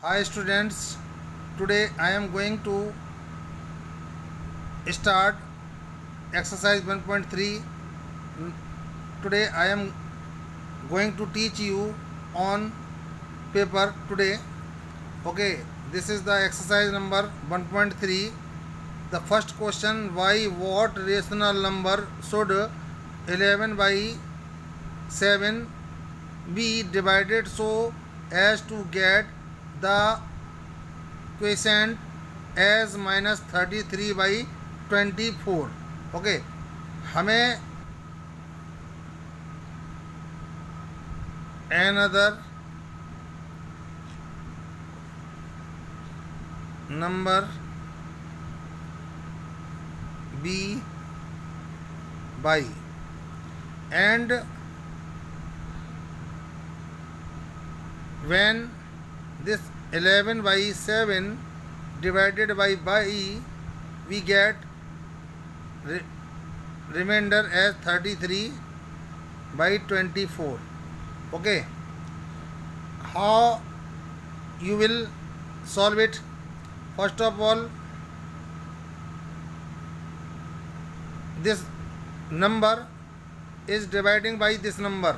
Hi students, today I am going to start exercise 1.3. Today I am going to teach you on paper today. Okay, this is the exercise number 1.3. The first question, why what rational number should 11 by 7 be divided so as to get the quotient as minus 33 by 24. Okay, हमें another number b by and when this 11 by 7 divided by we get remainder as 33 by 24. Okay, how you will solve it? First of all, this number is dividing by this number.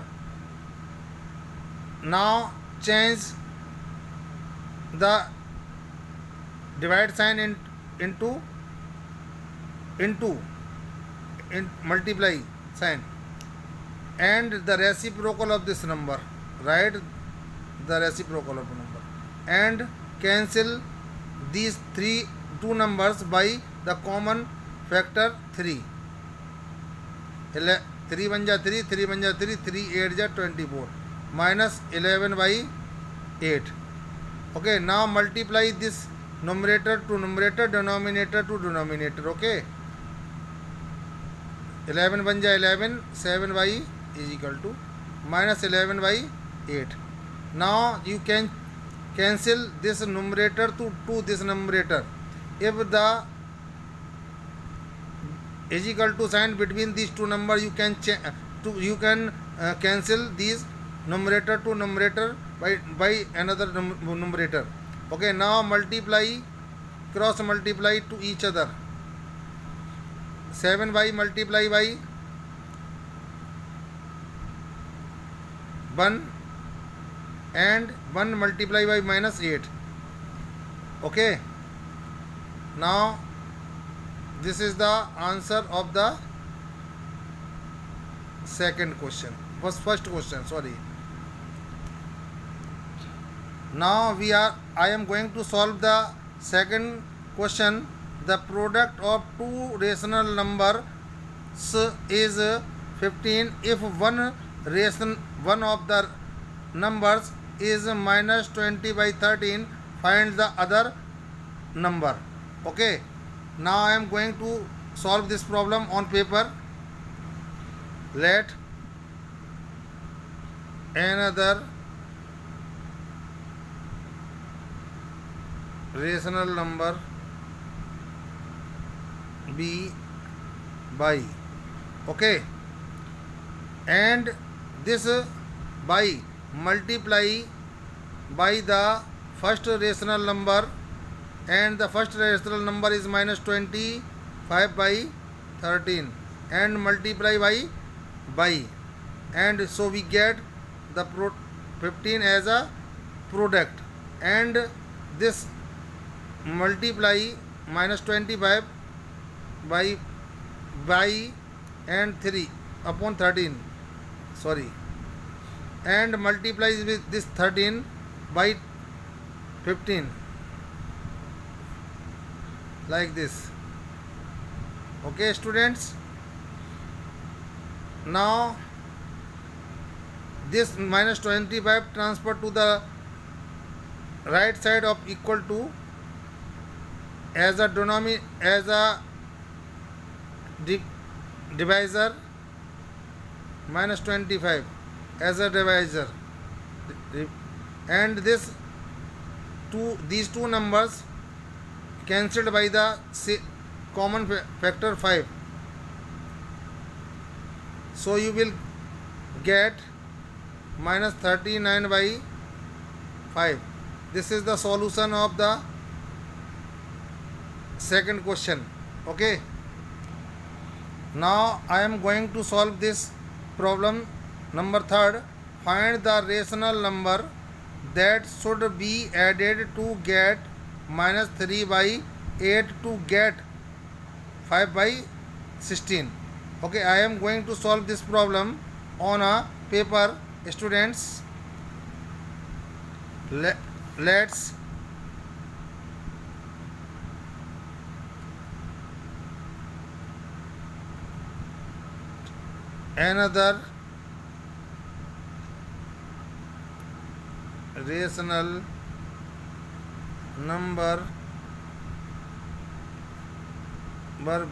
Now change the divide sign into multiply sign and the reciprocal of this number. Write the reciprocal of number and cancel these two numbers by the common factor 3. 3 1 ja 3, 3 1 ja 3, 3 8 ja 24 minus 11 by 8. Okay, now multiply this numerator to numerator, denominator to denominator. Okay, 11 1 ja 11, 7 by is equal to minus 11 by 8. Now you can cancel this numerator to this numerator. If the is equal to sign between these two numbers, you can cancel these numerator to numerator by another numerator. Okay, now multiply, cross multiply to each other. 7 by multiply by 1 and 1 multiply by minus 8. Okay, now this is the answer of the second question. First question, sorry. Now I am going to solve the second question. The product of two rational numbers is 15 if one of the numbers is minus 20 by 13. Find the other number. Okay, now I am going to solve this problem on paper. Let another rational number b by, okay, and this by multiply by the first rational number, and the first rational number is minus 25 by 13 and multiply by and so we get the 15 as a product, and this multiply minus 25 by and 3 upon 13, sorry, and multiplies with this 13 by 15 like this. Okay students, now this minus 25 transfer to the right side of equal to as a divisor, minus 25 as a divisor, and these two numbers cancelled by the common factor 5. So you will get minus 39 by 5. this is the solution of the second question. Okay, now I am going to solve this problem number third. Find the rational number that should be added to get minus 3 by 8 to get 5 by 16. Okay, I am going to solve this problem on a paper. Students, let's another rational number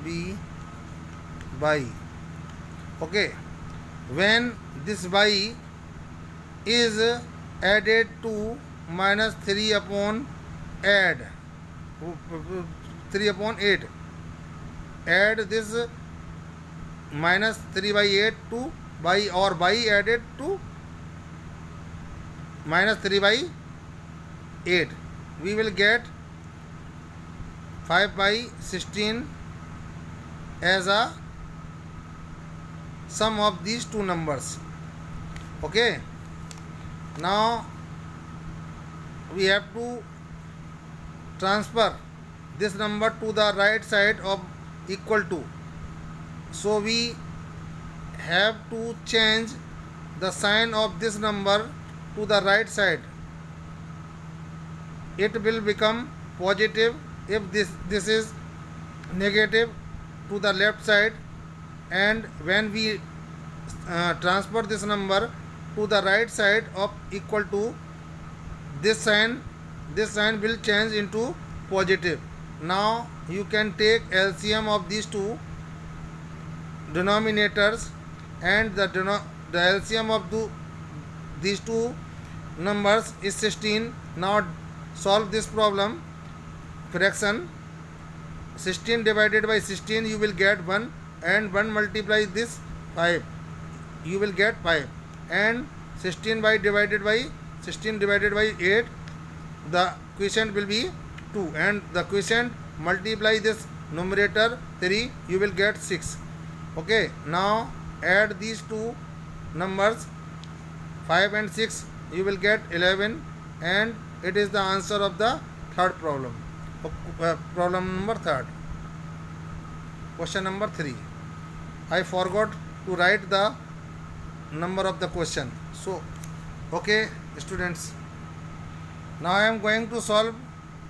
b by. Okay, when this by is added to minus 3 upon 8, add this minus 3 by 8 to by, or by added to minus 3 by 8, we will get 5 by 16 as a sum of these two numbers. Okay, now we have to transfer this number to the right side of equal to. So we have to change the sign of this number to the right side. It will become positive if this is negative to the left side, and when we transfer this number to the right side of equal to, this sign will change into positive. Now you can take LCM of these two denominators, and the LCM of these two numbers is 16. Now solve this problem. Fraction 16 divided by 16, you will get 1, and 1 multiply this 5, you will get 5, and 16 divided by 8, the quotient will be 2, and the quotient multiply this numerator 3, you will get 6. Okay, now add these two numbers 5 and 6, you will get 11, and it is the answer of the third problem. Problem number third. Question number 3. I forgot to write the number of the question. So, okay, students. Now I am going to solve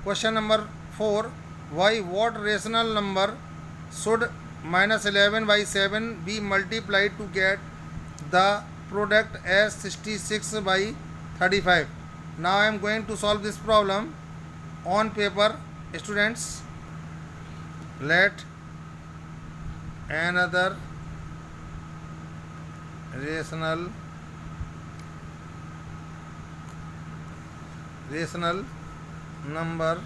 question number 4. Why what rational number should minus 11 by 7 be multiplied to get the product as 66 by 35? Now I am going to solve this problem on paper. Students, let another rational number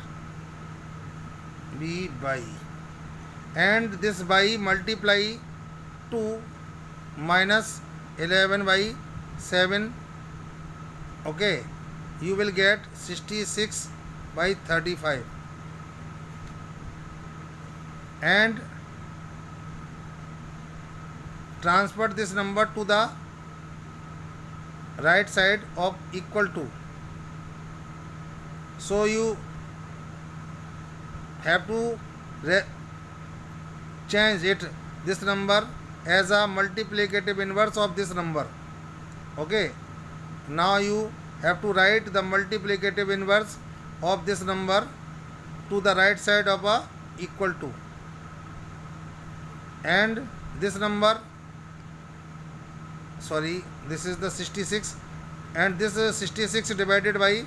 be by, and this by multiply to minus 11 by 7. Okay, you will get 66 by 35, and transfer this number to the right side of equal to. So you have to change this number as a multiplicative inverse of this number. Okay, now you have to write the multiplicative inverse of this number to the right side of a equal to, and this number, sorry, this is the 66, and this is 66 divided by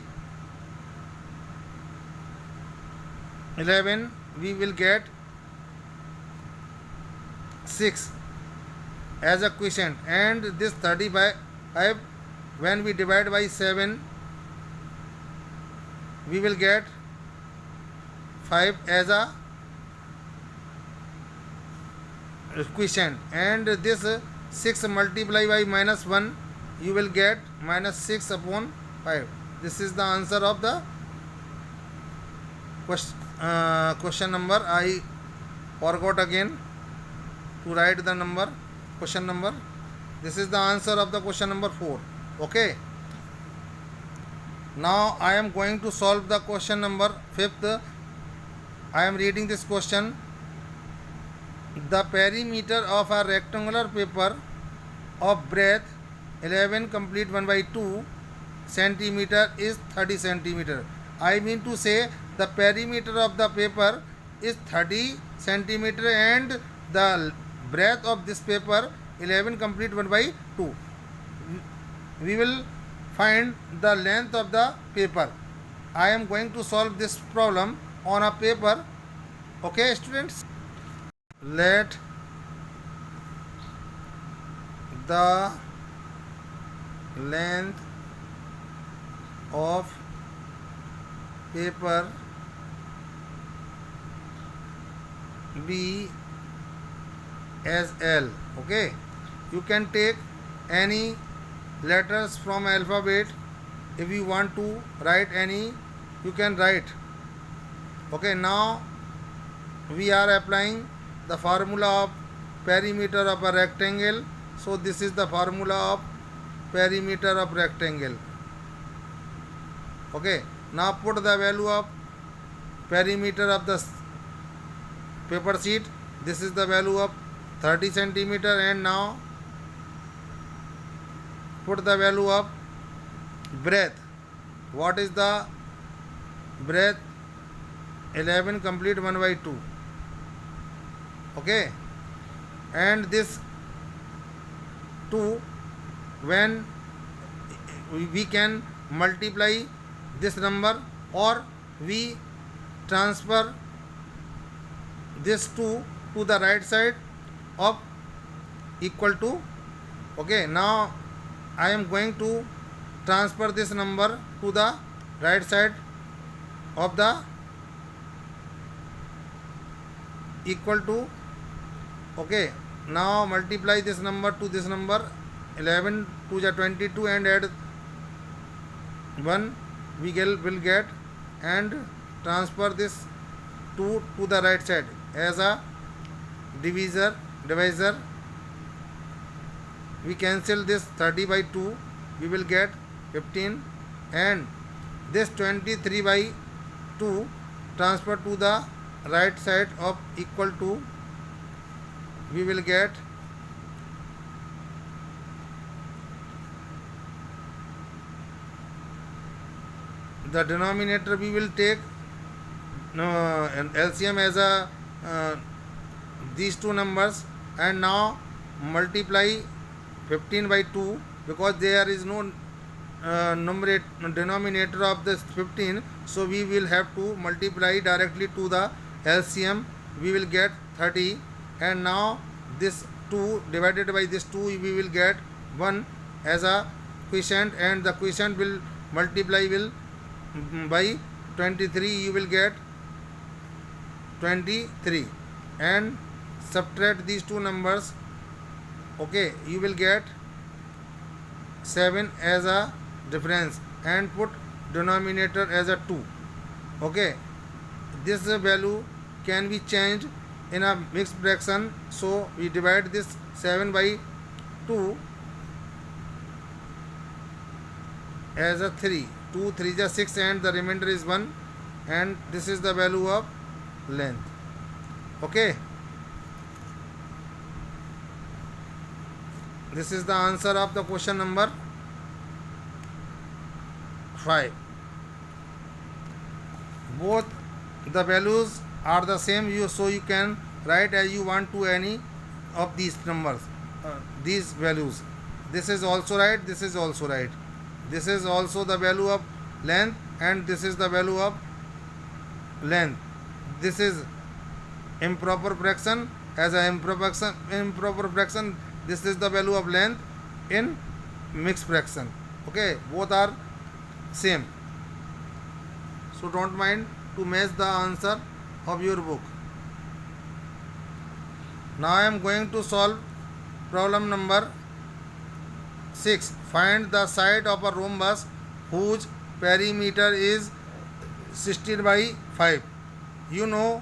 11, we will get 6 as a quotient, and this 35, when we divide by 7, we will get 5 as a quotient, and this 6 multiply by minus 1, you will get minus 6 upon 5. This is the answer of the question number. I forgot again to write the number, question number. This is the answer of the question number 4. Okay. Now I am going to solve the question number 5th. I am reading this question. The perimeter of a rectangular paper of breadth 11 complete 1/2 centimeter is 30 centimeter. I mean to say the perimeter of the paper is 30 centimeter and the breadth of this paper 11 complete 1/2. We will find the length of the paper. I am going to solve this problem on a paper. Okay, students? Let the length of paper be as L. Okay, you can take any letters from alphabet. If you want to write any, you can write. Okay, now we are applying the formula of perimeter of a rectangle. So this is the formula of perimeter of rectangle. Okay, now put the value of perimeter of the paper sheet. This is the value of 30 centimeter, and now put the value of breadth. What is the breadth? 11 complete 1/2. Okay, and this 2, when we can multiply this number, or we transfer this 2 to the right side of equal to. Okay, now I am going to transfer this number to the right side of the equal to. Okay, now multiply this number to this number. 11 to the 22 and add 1, we will get, and transfer this 2 to the right side as a divisor. We cancel this 30/2, we will get 15, and this 23/2 transfer to the right side of equal to, we will get the denominator. We will take an LCM as a these two numbers, and now multiply 15/2, because there is no denominator of this 15, so we will have to multiply directly to the LCM. We will get 30, and now this 2 divided by this 2, we will get 1 as a quotient, and the quotient will multiply by 23, you will get 23, and subtract these two numbers. Okay, you will get 7 as a difference, and put denominator as a 2. Okay, this value can be changed in a mixed fraction, so we divide this 7/2 as a 3. 2 3 is 6, and the remainder is 1, and this is the value of length. Okay, this is the answer of the question number 5. Both the values are the same, so you can write as you want to any of these numbers, these values. This is also right, this is also right. This is also the value of length, and this is the value of length. This is improper fraction. As a improper fraction, this is the value of length in mixed fraction. Okay, both are same, so don't mind to match the answer of your book. Now I am going to solve problem number 6. Find the side of a rhombus whose perimeter is 16/5. you know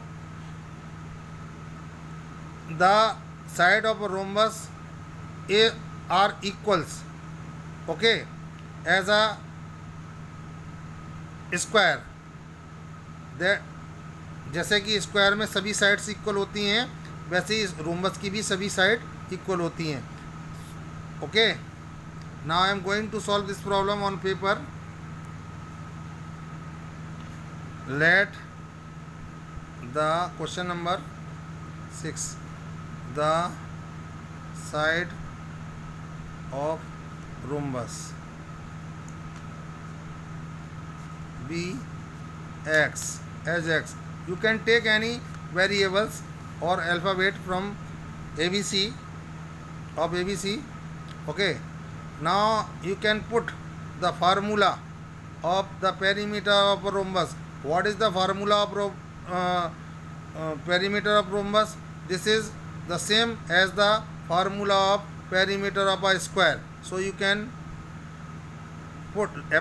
the side of a rhombus are equals, okay, as a square, that जैसे कि square में सभी sides equal होती हैं, वैसे ही rhombus की भी सभी साइड इक्वल होती हैं. Okay, now I am going to solve this problem on paper. Let the question number 6, the side of rhombus be x as x. You can take any variables or alphabet from ABC of ABC. Okay, now you can put the formula of the perimeter of a rhombus. What is the formula of perimeter of rhombus? This is the same as the formula of perimeter of a square. So you can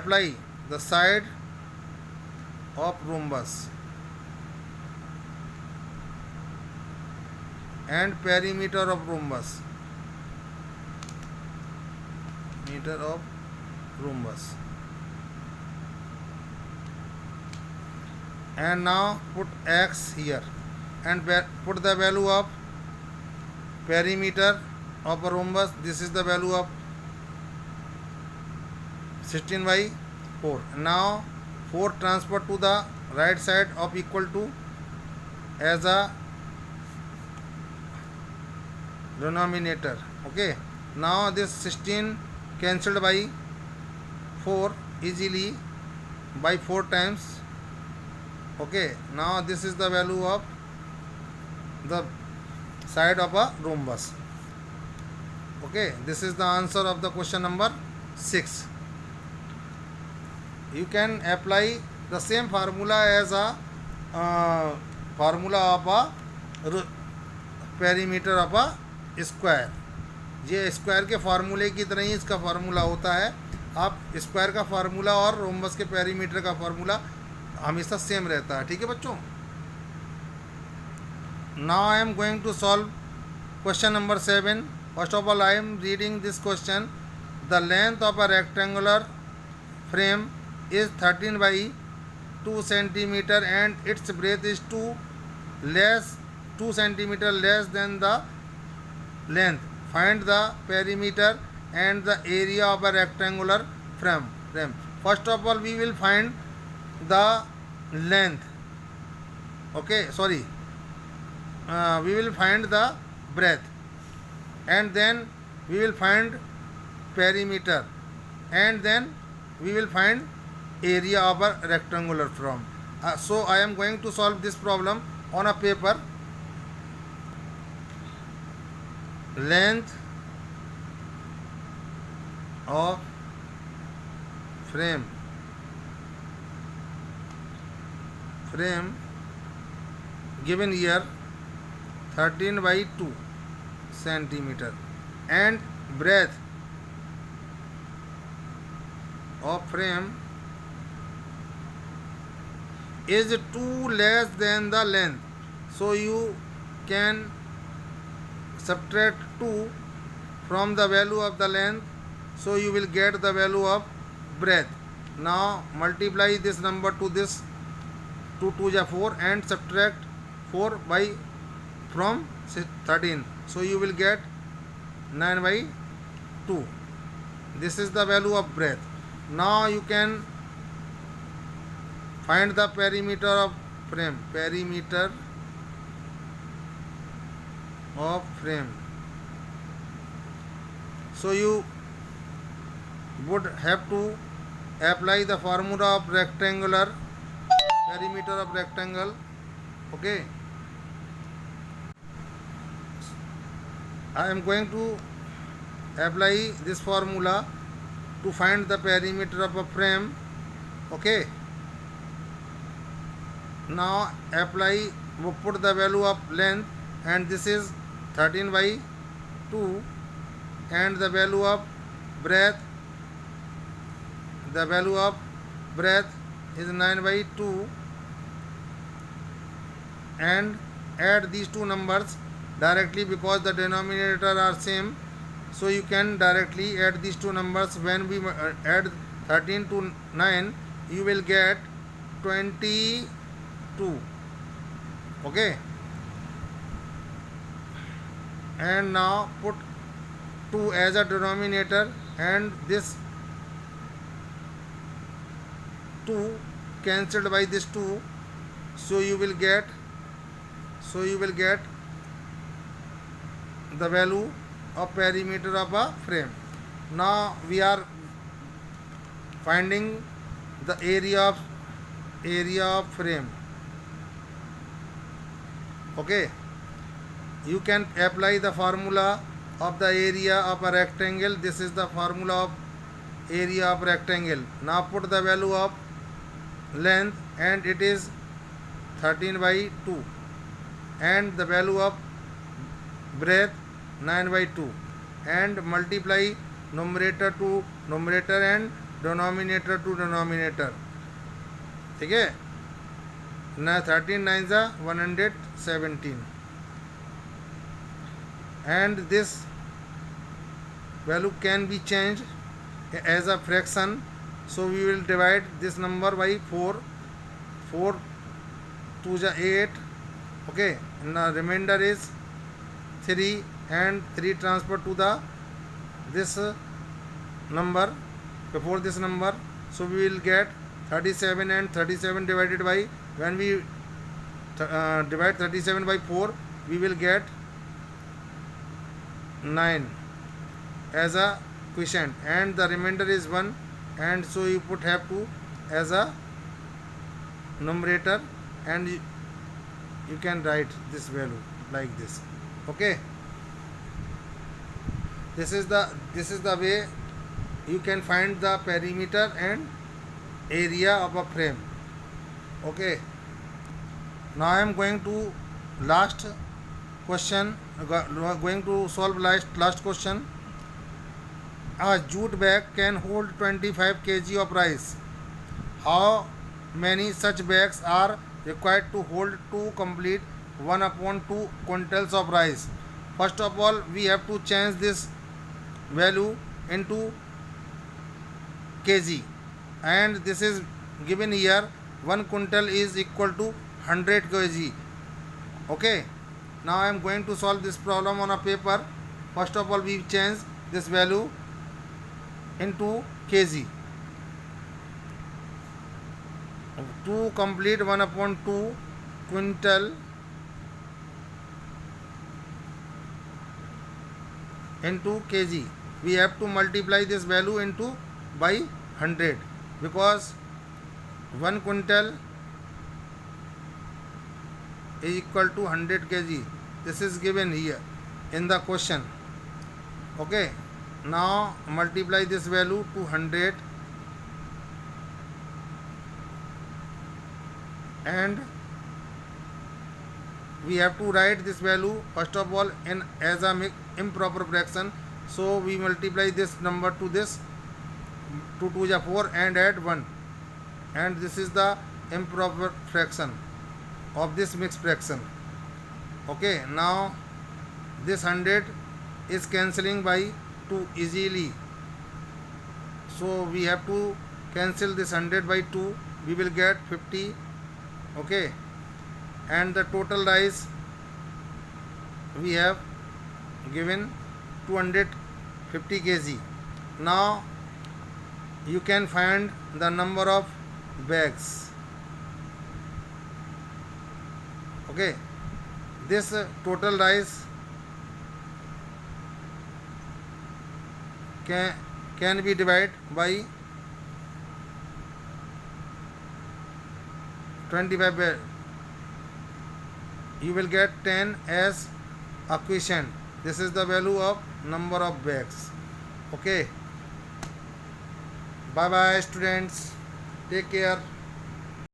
apply the side of rhombus and perimeter of rhombus, and now put x here and put the value of perimeter of a rhombus. This is the value of 16/4. Now 4 transfer to the right side of equal to as a denominator. Okay, now this 16 cancelled by 4 easily by 4 times. Okay, now this is the value of the side of a rhombus. Okay, this is the answer of the question number 6. You can apply the same formula as a formula of a perimeter of a square. ये square के फार्मूले की तरह ही इसका formula होता है. आप square का फार्मूला और रोम्बस के पेरीमीटर का फार्मूला हमेशा सेम रहता है. ठीक है बच्चों. Now I am going to solve question number 7. First of all I am reading this question. The length of a rectangular frame is 13/2 centimeter and its breadth is 2 centimeter less than the length. Find the perimeter and the area of a rectangular frame. First of all we will find the length. Okay, sorry, we will find the breadth and then we will find perimeter and then we will find area of a rectangular frame. So I am going to solve this problem on a paper. Length of frame given here 13/2 centimeter and breadth of frame is 2 less than the length. So you can subtract 2 from the value of the length. So you will get the value of breadth. Now multiply this number to this. 2 2 is 4 and subtract 4 from 13. So you will get 9/2. This is the value of breadth. Now you can find the perimeter of frame. So you would have to apply the formula of rectangular perimeter of rectangle. Okay, I am going to apply this formula to find the perimeter of a frame. Okay, now put the value of length and this is 13/2 and the value of breadth is 9/2 and add these two numbers directly because the denominator are same. So you can directly add these two numbers. When we add 13 to 9, you will get 22. Okay, and now put 2 as a denominator and this 2 cancelled by this 2, so you will get the value of perimeter of a frame. Now we are finding the area of frame. Okay, you can apply the formula of the area of a rectangle. This is the formula of area of rectangle. Now put the value of length and it is 13 by 2 and the value of breadth 9 by 2 and multiply numerator to numerator and denominator to denominator. ठीक है ना, 13 9 is 117 and this value can be changed as a fraction. So we will divide this number by 4. 4 2 is 8. Okay, and the remainder is 3 and 3 transfer to the this number before this number. So we will get 37 and 37 divided by, when we divide 37 by 4, we will get 9 as a quotient and the remainder is 1, and so you put have to as a numerator and you can write this value like this. Okay, this is the way you can find the perimeter and area of a frame. Okay, now I am going to last question, going to solve last question. A jute bag can hold 25 kg of rice. How many such bags are required to hold to complete 1/2 quintals of rice? First of all, we have to change this value into kg, and this is given here. 1 quintal is equal to 100 kg. Okay, now I am going to solve this problem on a paper. First of all, we change this value into kg. To complete 1/2 quintal into kg, we have to multiply this value into by 100 because 1 quintal is equal to 100 kg. This is given here in the question. Okay, now multiply this value to 100 and we have to write this value first of all in as a improper fraction. So we multiply this number to this, 2 2 is 4 and add 1, and this is the improper fraction of this mixed fraction. Okay, now this 100 is cancelling by 2 easily, so we have to cancel this 100 by 2. We will get 50. Okay, and the total rice we have given 250 kg. Now you can find the number of bags. Okay, this total rice can be divided by 25 bags. You will get 10 as a quotient. This is the value of number of bags. Okay, bye bye students, take care.